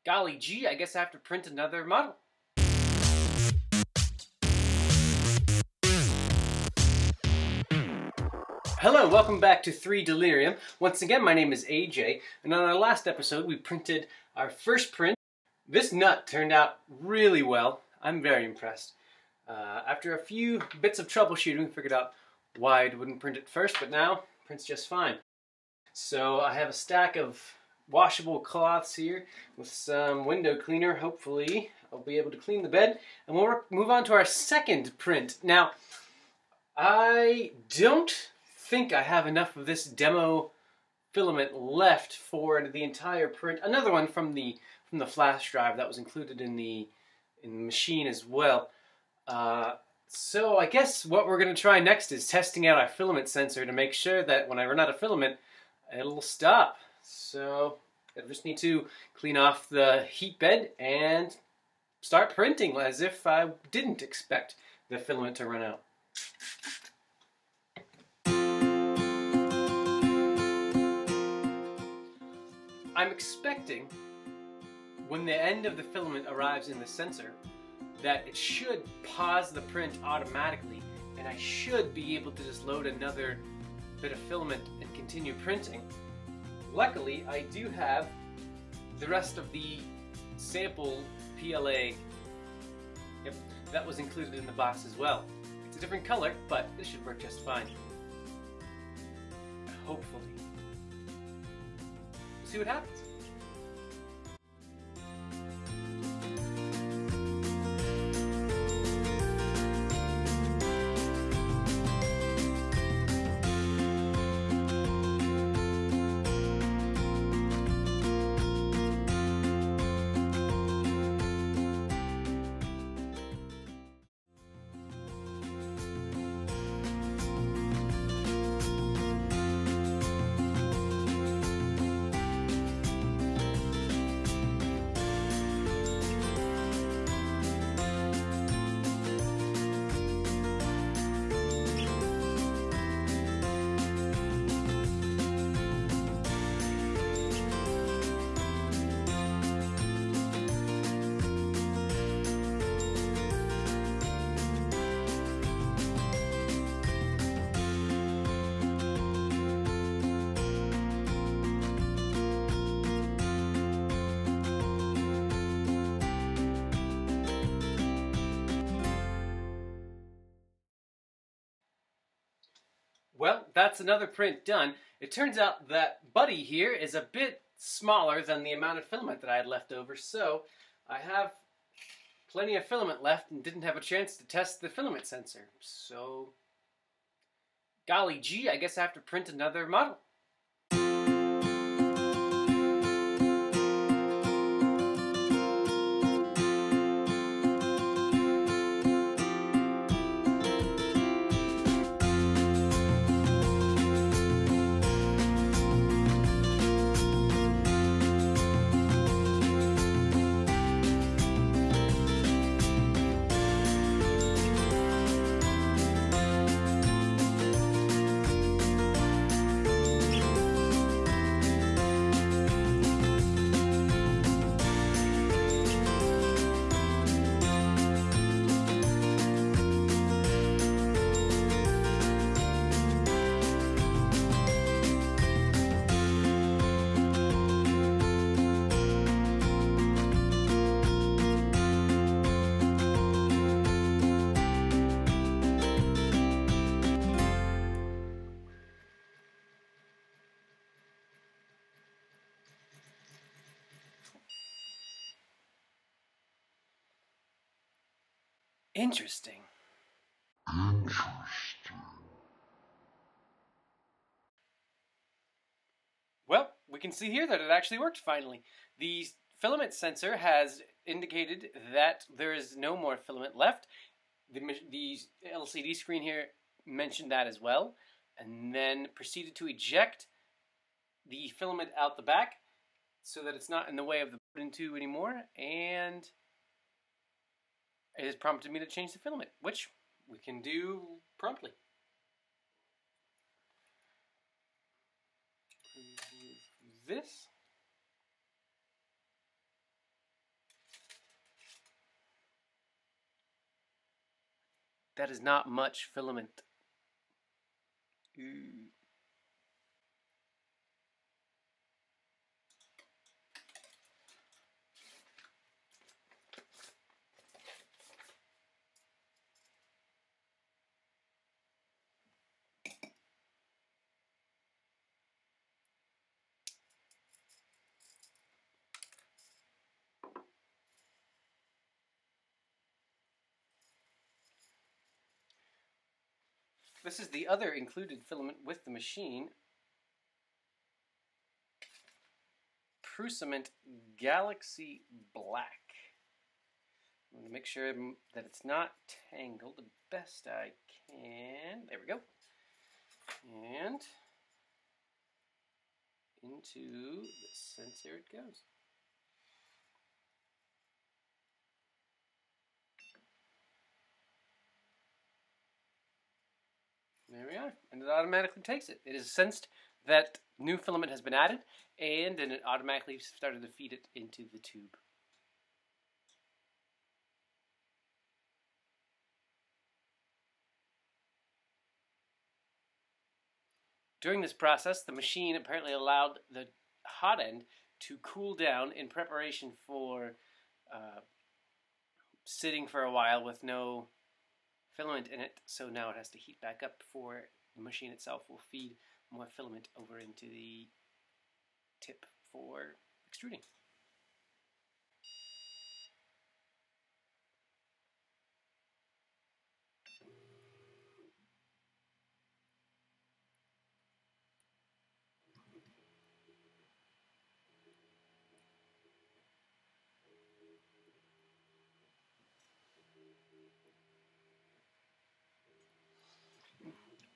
Golly gee, I guess I have to print another model. Hello, welcome back to 3 Delirium. Once again, my name is AJ, and on our last episode we printed our first print. This nut turned out really well. I'm very impressed. After a few bits of troubleshooting, figured out why I wouldn't print it first, but now it prints just fine. So I have a stack of washable cloths here with some window cleaner. Hopefully I'll be able to clean the bed, and we'll move on to our second print. Now, I don't think I have enough of this demo filament left for the entire print. Another one from the flash drive that was included in the machine as well. So I guess what we're going to try next is testing out our filament sensor to make sure that when I run out of filament, it'll stop. So I just need to clean off the heat bed and start printing as if I didn't expect the filament to run out. I'm expecting when the end of the filament arrives in the sensor that it should pause the print automatically, and I should be able to just load another bit of filament and continue printing. Luckily, I do have the rest of the sample PLA. Yep, that was included in the box as well. It's a different color, but this should work just fine. Hopefully. We'll see what happens. Well, that's another print done. It turns out that Buddy here is a bit smaller than the amount of filament that I had left over, so I have plenty of filament left and didn't have a chance to test the filament sensor. So, golly gee, I guess I have to print another model. Interesting. Well, we can see here that it actually worked finally. The filament sensor has indicated that there is no more filament left. The LCD screen here mentioned that as well, and then proceeded to eject the filament out the back so that it's not in the way of the button tube anymore, and it has prompted me to change the filament, which we can do promptly. This. That is not much filament. Ooh. This is the other included filament with the machine. Prusament Galaxy Black. I'm going to make sure that it's not tangled the best I can. There we go. And into the sensor it goes. There we are, and it automatically takes it. It has sensed that new filament has been added, and then it automatically started to feed it into the tube. During this process, the machine apparently allowed the hot end to cool down in preparation for sitting for a while with no filament in it, so now it has to heat back up before the machine itself will feed more filament over into the tip for extruding.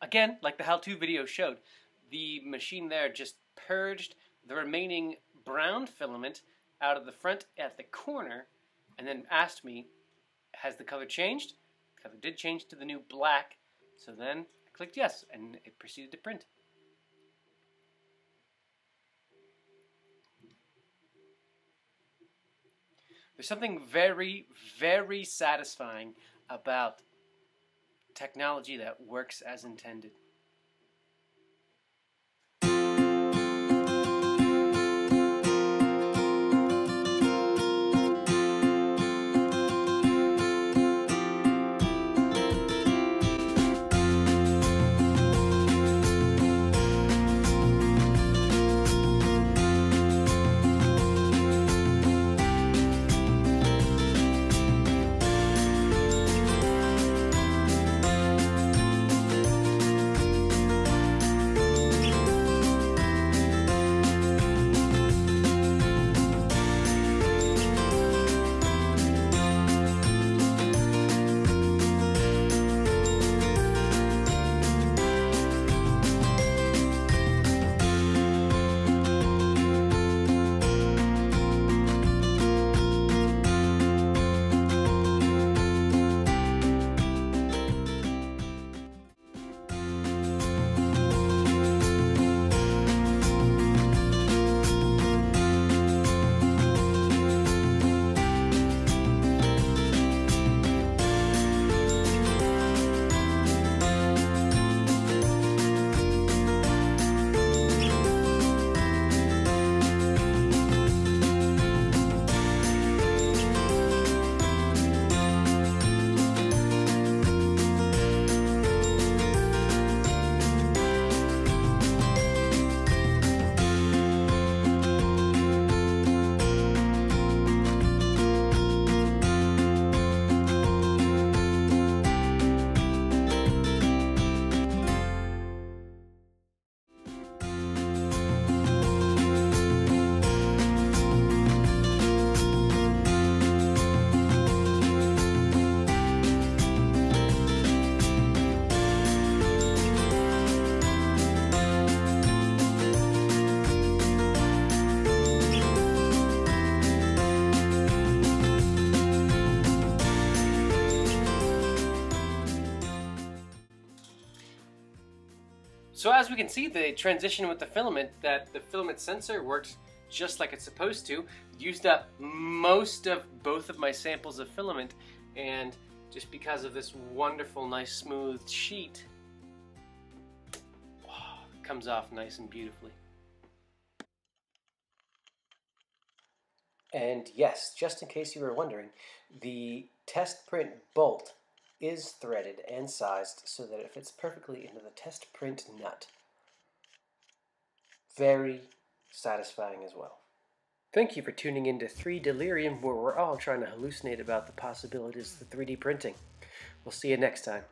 Again, like the how-to video showed, the machine there just purged the remaining brown filament out of the front at the corner and then asked me, has the color changed? The color did change to the new black, so then I clicked yes, and it proceeded to print. There's something very, very satisfying about technology that works as intended. So as we can see, the transition with the filament, that the filament sensor works just like it's supposed to. Used up most of both of my samples of filament, and just because of this wonderful, nice, smooth sheet. Wow, it comes off nice and beautifully. And yes, just in case you were wondering, the test print bolt is threaded and sized so that it fits perfectly into the test print nut. Very satisfying as well. Thank you for tuning in to 3 Delirium, where we're all trying to hallucinate about the possibilities of 3D printing. We'll see you next time.